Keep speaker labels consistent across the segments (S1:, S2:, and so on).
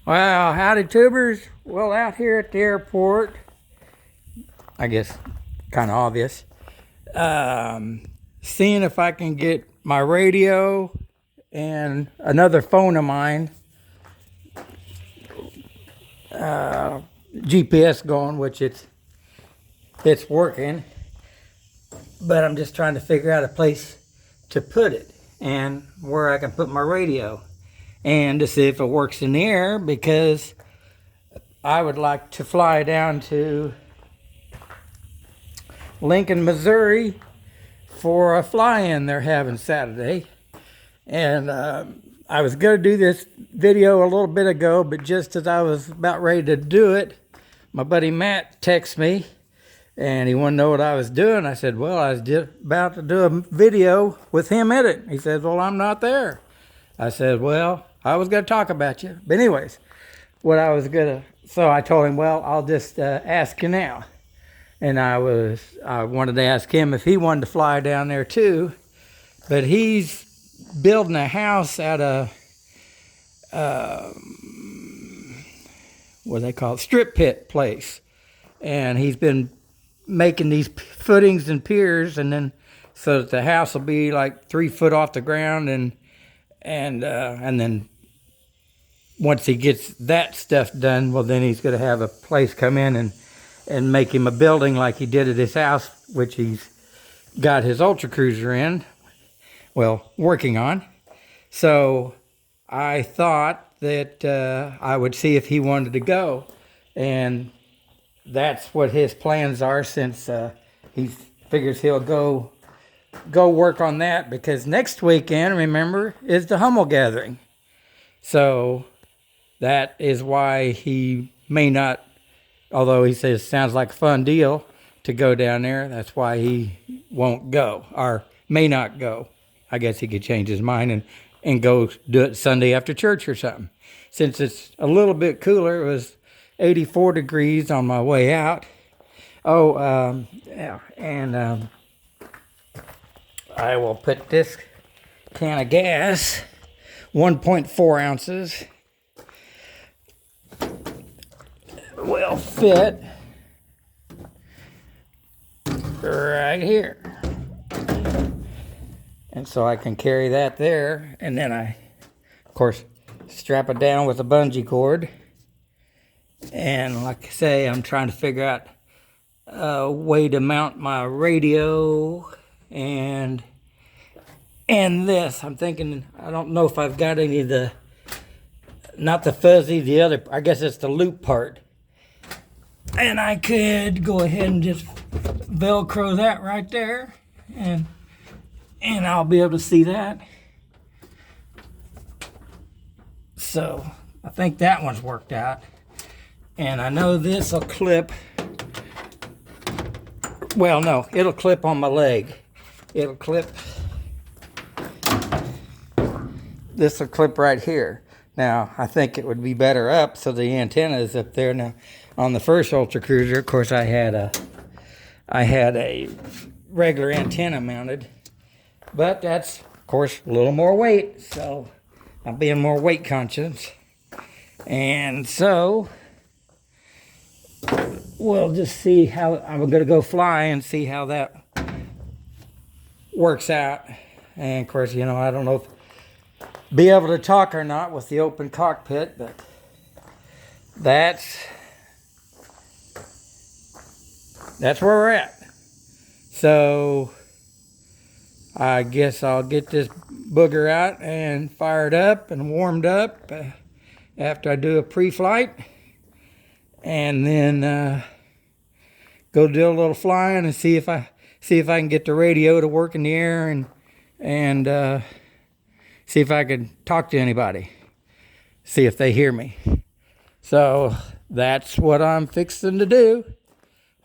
S1: Well, howdy tubers. Well, out here at the airport, I guess kind of obvious, seeing if I can get my radio and another phone of mine GPS going, which it's working, but I'm just trying to figure out a place to put it and where I can put my radio, and to see if it works in the air, because I would like to fly down to Lincoln, Missouri for a fly-in they're having Saturday. And I was going to do this video a little bit ago, but just as I was about ready to do it, my buddy Matt texted me and he wanted to know what I was doing. I said, well, I was just about to do a video with him in it. He said, well, I'm not there. I said, well, I was going to talk about you. But anyways, so I told him, well, I'll just ask you now. And I wanted to ask him if he wanted to fly down there too. But he's building a house at a, what do they call it, strip pit place. And he's been making these footings and piers, and then so that the house will be like 3 foot off the ground, and then once he gets that stuff done, well, then he's going to have a place come in and make him a building like he did at his house, which he's got his Ultra Cruiser in, well, working on. So I thought that I would see if he wanted to go, and that's what his plans are, since he figures he'll go work on that, because next weekend, remember, is the Hummel Gathering. So that is why he may not, although he says sounds like a fun deal to go down there, that's why he won't go, or may not go. I guess he could change his mind and go do it Sunday after church or something. Since it's a little bit cooler, it was 84 degrees on my way out. Yeah, and I will put this can of gas, 1.4 ounces, will fit right here. And so I can carry that there, and then I, of course, strap it down with a bungee cord. And like I say, I'm trying to figure out a way to mount my radio and this. I'm thinking, I don't know if I've got any of the, not the fuzzy, the other, I guess it's the loop part. And I could go ahead and just Velcro that right there, and I'll be able to see that. So I think that one's worked out. And I know this will clip, well, no, it'll clip on my leg. It'll clip, this will clip right here. Now, I think it would be better up, so the antenna is up there. Now, on the first Ultra Cruiser, of course, I had a regular antenna mounted, but that's, of course, a little more weight, so I'm being more weight conscious. And so we'll just see how, I'm going to go fly and see how that works out. And of course, I don't know if be able to talk or not with the open cockpit, but that's where we're at. So I guess I'll get this booger out and fired up and warmed up after I do a pre-flight, and then go do a little flying and see if I can get the radio to work in the air, and see if I can talk to anybody, see if they hear me. So that's what I'm fixing to do.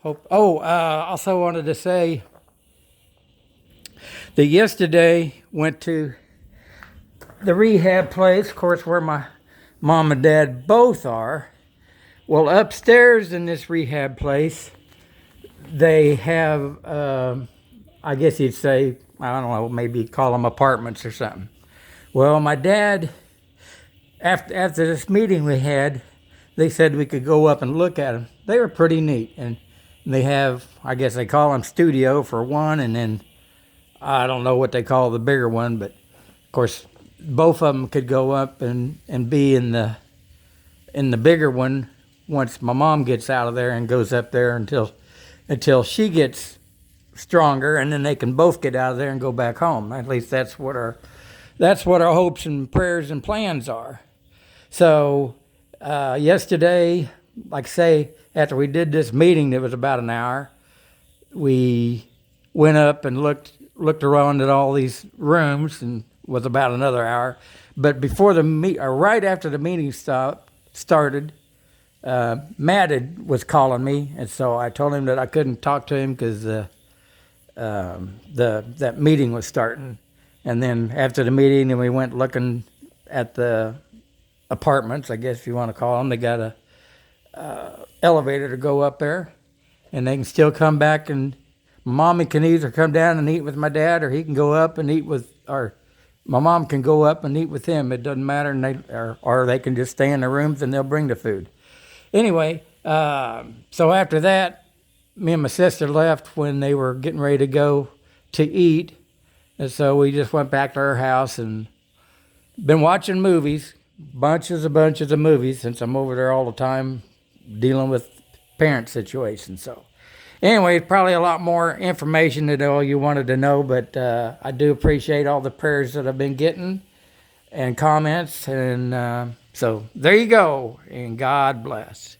S1: Also wanted to say that yesterday went to the rehab place, of course, where my mom and dad both are. Well, upstairs in this rehab place, they have, I guess you'd say, I don't know, maybe call them apartments or something. Well, my dad after this meeting we had, they said we could go up and look at them. They were pretty neat, and they have, I guess they call them studio for one, and then I don't know what they call the bigger one, but of course both of them could go up and be in the bigger one once my mom gets out of there and goes up there until she gets stronger, and then they can both get out of there and go back home. At least that's what our hopes and prayers and plans are. So yesterday, like I say, after we did this meeting that was about an hour, we went up and looked around at all these rooms, and was about another hour. But before right after the meeting started, Matt was calling me, and so I told him that I couldn't talk to him because that meeting was starting. And then after the meeting, then we went looking at the apartments, I guess if you want to call them. They got a elevator to go up there, and they can still come back, and mommy can either come down and eat with my dad, or he can go up and eat with, or my mom can go up and eat with him. It doesn't matter, and or they can just stay in the rooms and they'll bring the food. Anyway, so after that, me and my sister left when they were getting ready to go to eat, and so we just went back to our house and been watching movies, bunches of movies, since I'm over there all the time dealing with parent situations. So anyway, probably a lot more information than all you wanted to know, but I do appreciate all the prayers that I've been getting and comments, and so there you go, and God bless.